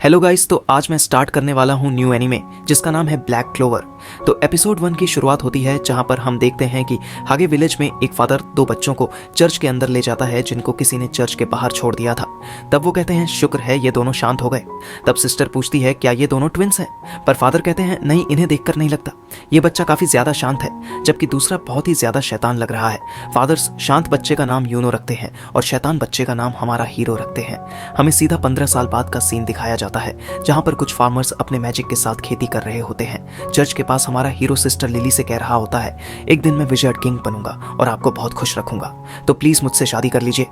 Hello guys, तो आज मैं स्टार्ट करने वाला हूँ न्यू एनीमे जिसका नाम है ब्लैक क्लोवर। तो एपिसोड 1 की शुरुआत होती है जहाँ पर हम देखते हैं कि हागे विलेज में एक फादर दो बच्चों को चर्च के अंदर ले जाता है जिनको किसी ने चर्च के बाहर छोड़ दिया था। तब वो कहते हैं शुक्र है ये दोनों शांत हो गए। तब सिस्टर पूछती है क्या ये दोनों ट्विंस हैं, पर फादर कहते हैं नहीं, इन्हें देखकर नहीं लगता, ये बच्चा काफी ज्यादा शांत है जबकि दूसरा बहुत ही ज्यादा शैतान लग रहा है। फादर्स शांत बच्चे का नाम यूनो रखते हैं और शैतान बच्चे का नाम हमारा हीरो रखते हैं। हमें सीधा 15 साल बाद का सीन दिखाया जाता है जहां पर कुछ फार्मर्स अपने मैजिक के साथ खेती कर रहे होते हैं। चर्च के पास हमारा हीरो सिस्टर लिली से कह रहा होता है एक दिन मैं विजर्ड किंग बनूंगा और आपको बहुत खुश रखूंगा, तो प्लीज मुझसे शादी कर लीजिए।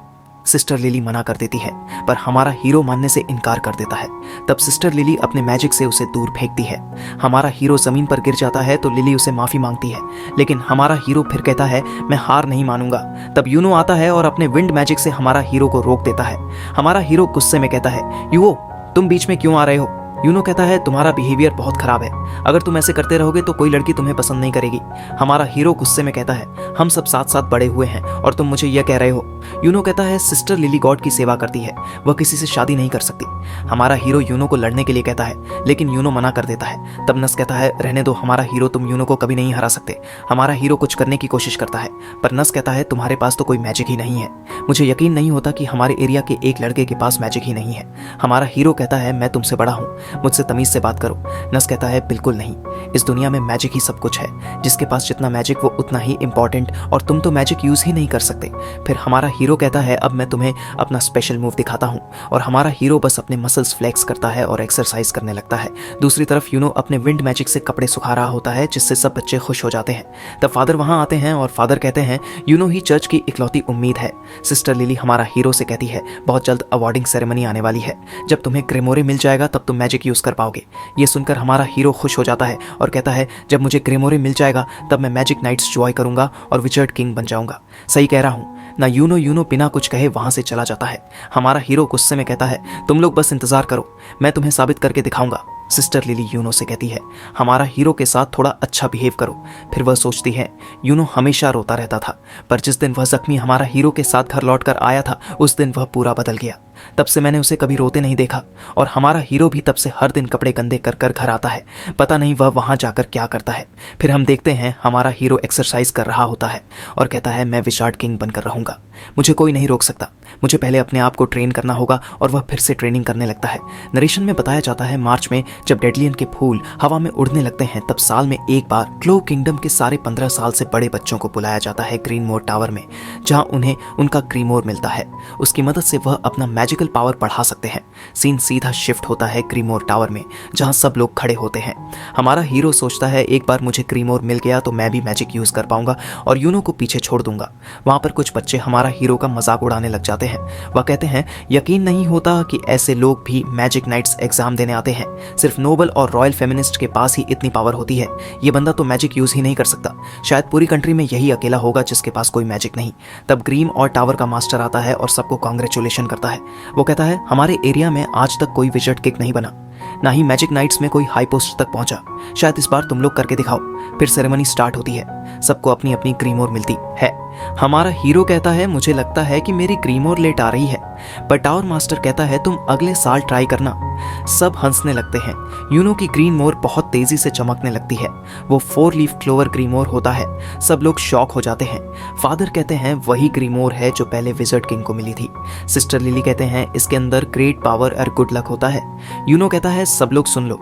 सिस्टर लिली मना कर देती है पर हमारा हीरो मानने से इनकार कर देता है। तब सिस्टर लिली अपने मैजिक से उसे दूर फेंकती है। हमारा हीरो जमीन पर गिर जाता है तो लिली उसे माफी मांगती है, लेकिन हमारा हीरो फिर कहता है मैं हार नहीं मानूंगा। तब यूनो आता है और अपने विंड मैजिक से हमारा हीरो को रोक देता है। हमारा हीरो गुस्से में कहता है यूओ तुम बीच में क्यों आ रहे हो। यूनो कहता है तुम्हारा बिहेवियर बहुत खराब है, अगर तुम ऐसे करते रहोगे तो कोई लड़की तुम्हें पसंद नहीं करेगी। हमारा हीरो गुस्से में कहता है हम सब साथ साथ बड़े हुए हैं और तुम मुझे यह कह रहे हो। यूनो कहता है सिस्टर लिली गॉड की सेवा करती है, वह किसी से शादी नहीं कर सकती। हमारा हीरो यूनो को लड़ने के लिए कहता है लेकिन यूनो मना कर देता है। तब नस कहता है रहने दो हमारा हीरो, तुम यूनो को कभी नहीं हरा सकते। हमारा हीरो कुछ करने की कोशिश करता है पर नस कहता है तुम्हारे पास तो कोई मैजिक ही नहीं है। मुझे यकीन नहीं होता कि हमारे एरिया के एक लड़के के पास मैजिक ही नहीं है। हमारा हीरो कहता है मैं तुमसे बड़ा हूँ, मुझसे तमीज से बात करो। नस कहता है बिल्कुल नहीं, इस दुनिया में मैजिक ही सब कुछ है, जिसके पास जितना मैजिक वो उतना ही इंपॉर्टेंट, और तुम तो मैजिक यूज ही नहीं कर सकते। फिर हमारा हीरो कहता है अब मैं तुम्हें अपना स्पेशल मूव दिखाता हूँ, और हमारा हीरो बस अपने मसल्स फ्लेक्स करता है और एक्सरसाइज करने लगता है। दूसरी तरफ यूनो अपने विंड मैजिक से कपड़े सुखा रहा होता है जिससे सब बच्चे खुश हो जाते हैं। तब फादर वहां आते हैं और फादर कहते हैं यूनो ही चर्च की इकलौती उम्मीद है। सिस्टर लिली हमारा हीरो से कहती है बहुत जल्द अवार्डिंग सेरेमनी आने वाली है, जब तुम्हें ग्रेमोरे मिल जाएगा तब तुम मैजिक यूज कर पाओगे। ये सुनकर हमारा हीरो खुश हो जाता है और कहता है जब मुझे ग्रेमोरे मिल जाएगा तब मैं मैजिक नाइट्स जॉय करूंगा और विजर्ड किंग बन जाऊंगा। सही कह रहा हूं ना। यूनो बिना कुछ कहे वहां से चला जाता है। हमारा हीरो गुस्से में कहता है तुम लोग बस इंतजार करो, मैं तुम्हें साबित करके दिखाऊंगा। सिस्टर लिली यूनो से कहती है हमारा हीरो के साथ थोड़ा अच्छा बिहेव करो। फिर वह सोचती है यूनो हमेशा रोता रहता था, पर जिस दिन वह जख्मी हमारा हीरो के साथ घर लौट कर आया था उस दिन वह पूरा बदल गया। तब से मैंने उसे कभी रोते नहीं देखा, और हमारा हीरो भी तब से हर दिन कपड़े गंदे कर कर घर आता है। पता नहीं वह वहां जाकर क्या करता है। फिर हम देखते हैं हमारा हीरो एक्सरसाइज कर रहा होता है और कहता है मैं विजार्ड किंग बनकर रहूंगा, मुझे कोई नहीं रोक सकता। मुझे पहले अपने आप को ट्रेन करना होगा, और वह फिर से ट्रेनिंग करने लगता है। नरेशन में बताया जाता है मार्च में जब डेडलियन के फूल हवा में उड़ने लगते हैं तब साल में एक बार क्लो किंगडम के सारे 15 साल से बड़े बच्चों को बुलाया जाता है ग्रीनमोर टावर में, जहां उन्हें उनका ग्रीमोर मिलता है। उसकी मदद से वह अपना मैजिकल पावर बढ़ा सकते हैं। सीन सीधा शिफ्ट होता है ग्रीमोर टावर में जहां सब लोग खड़े होते हैं। हमारा हीरो सोचता है एक बार मुझे ग्रीमोर मिल गया तो मैं भी मैजिक यूज कर पाऊंगा और यूनो को पीछे छोड़ दूंगा। वहां पर कुछ बच्चे हमारा हीरो का मजाक उड़ाने लग जाते हैं। वह कहते हैं यकीन नहीं होता कि ऐसे लोग भी मैजिक नाइट्स एग्जाम देने आते हैं, सिर्फ नोबल और रॉयल फेमिनिस्ट के पास ही इतनी पावर होती है। ये बंदा तो मैजिक यूज ही नहीं कर सकता, शायद पूरी कंट्री में यही अकेला होगा जिसके पास कोई मैजिक नहीं। तब ग्रीम और टावर का मास्टर आता है और सबको कांग्रेचुलेशन करता है। वो कहता है हमारे एरिया में आज तक कोई विजर्ड किंग नहीं बना, ना ही मैजिक नाइट्स में कोई हाई पोस्ट तक पहुंचा, शायद इस बार तुम लोग करके दिखाओ। फिर सेरेमनी स्टार्ट होती है, सबको अपनी अपनी ग्रीमोर मिलती है। हमारा हीरो कहता है मुझे लगता है कि मेरी ग्रीमोर लेट आ रही है, पर टावर मास्टर कहता है तुम अगले साल ट्राई करना। सब हंसने लगते हैं। यूनो की ग्रीन मोर बहुत तेजी से चमकने लगती है। वो 4 लीफ क्लोवर ग्रीमोर होता है। सब लोग शॉक हो जाते हैं। फादर कहते हैं वही ग्रीमोर है जो पहले विजर्ड किंग को मिली थी। सिस्टर लिली कहते हैं इसके अंदर ग्रेट पावर और गुड लक होता है। यूनो कहता है सब लोग सुन लो,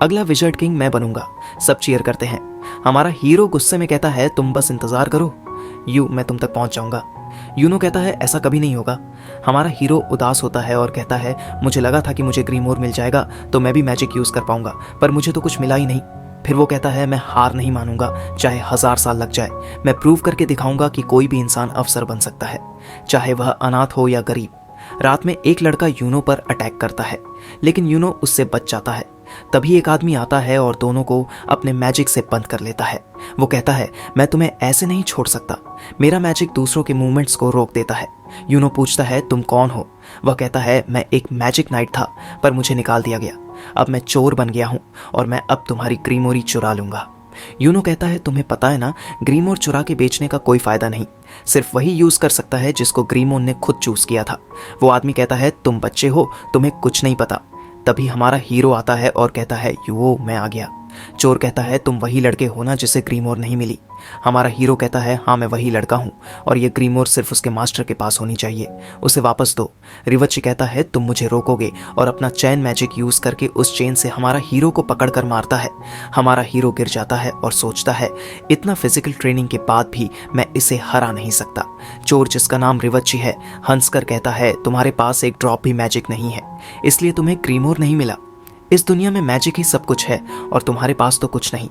अगला विजर्ड किंग मैं बनूंगा। सब चीयर करते हैं। हमारा हीरो गुस्से में कहता है तुम बस इंतजार करो, मैं तुम तक पहुंच जाऊंगा। यूनो कहता है ऐसा कभी नहीं होगा। हमारा हीरो उदास होता है और कहता है मुझे लगा था कि मुझे ग्रीमोर मिल जाएगा तो मैं भी मैजिक यूज कर पाऊंगा, पर मुझे तो कुछ मिला ही नहीं। फिर वो कहता है मैं हार नहीं मानूंगा, चाहे 1000 साल लग जाए। मैं प्रूव करके दिखाऊंगा कि कोई भी इंसान अफसर बन सकता है, चाहे वह अनाथ हो या गरीब। रात में एक लड़का यूनो पर अटैक करता है, लेकिन यूनो उससे बच जाता है। तभी एक आदमी आता है और दोनों को अपने मैजिक से बंद कर लेता है। वो कहता है मैं तुम्हें ऐसे नहीं छोड़ सकता, मेरा मैजिक दूसरों के मूवमेंट्स को रोक देता है। यूनो पूछता है तुम कौन हो। वह कहता है मैं एक मैजिक नाइट था, पर मुझे निकाल दिया गया। अब मैं चोर बन गया हूं और मैं अब तुम्हारी ग्रीमोरी चुरा लूंगा। यूनो कहता है तुम्हें पता है ना, ग्रीमोर चुरा के बेचने का कोई फायदा नहीं, सिर्फ वही यूज कर सकता है जिसको ग्रीमोर ने खुद चूज किया था। वो आदमी कहता है तुम बच्चे हो, तुम्हें कुछ नहीं पता, तभी हमारा हीरो आता है और कहता है यो मैं आ गया। चोर कहता है तुम वही लड़के हो ना जिसे ग्रीमोर नहीं मिली। हमारा हीरो कहता है हाँ मैं वही लड़का हूँ और ये ग्रीमोर सिर्फ उसके मास्टर के पास होनी चाहिए, उसे वापस दो। रिवची कहता है तुम मुझे रोकोगे और अपना चैन मैजिक यूज करके उस चेन से हमारा हीरो को पकड़कर मारता है। हमारा हीरो गिर जाता है और सोचता है इतना फिजिकल ट्रेनिंग के बाद भी मैं इसे हरा नहीं सकता। चोर जिसका नाम रिवची है हंसकर कहता है तुम्हारे पास एक ड्रॉप भी मैजिक नहीं है, इसलिए तुम्हें ग्रीमोर नहीं मिला। इस दुनिया में मैजिक ही सब कुछ है और तुम्हारे पास तो कुछ नहीं।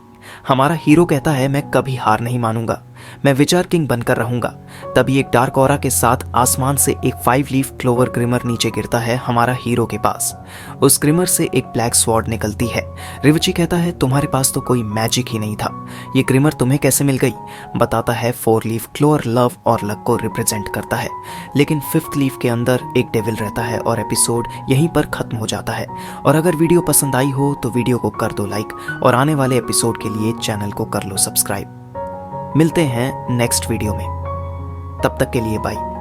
हमारा हीरो कहता है मैं कभी हार नहीं मानूंगा, मैं विचार किंग बनकर रहूंगा। तभी एक डार्क ऑरा के साथ आसमान से एक 5 लीफ क्लोवर ग्रिमर नीचे गिरता है हमारा हीरो के पास। उस ग्रिमर से एक ब्लैक स्वॉर्ड निकलती है। रिवची कहता है तुम्हारे पास तो कोई मैजिक ही नहीं था, ये ग्रिमर तुम्हें कैसे मिल गई? बताता है 4 लीफ क्लोवर लव और लक को रिप्रेजेंट करता है, लेकिन 5th लीफ के अंदर एक डेविल रहता है और एपिसोड यहीं पर खत्म हो जाता है। और अगर वीडियो पसंद आई हो तो वीडियो को कर दो लाइक और आने वाले एपिसोड के लिए चैनल को कर लो सब्सक्राइब। मिलते हैं नेक्स्ट वीडियो में, तब तक के लिए बाय।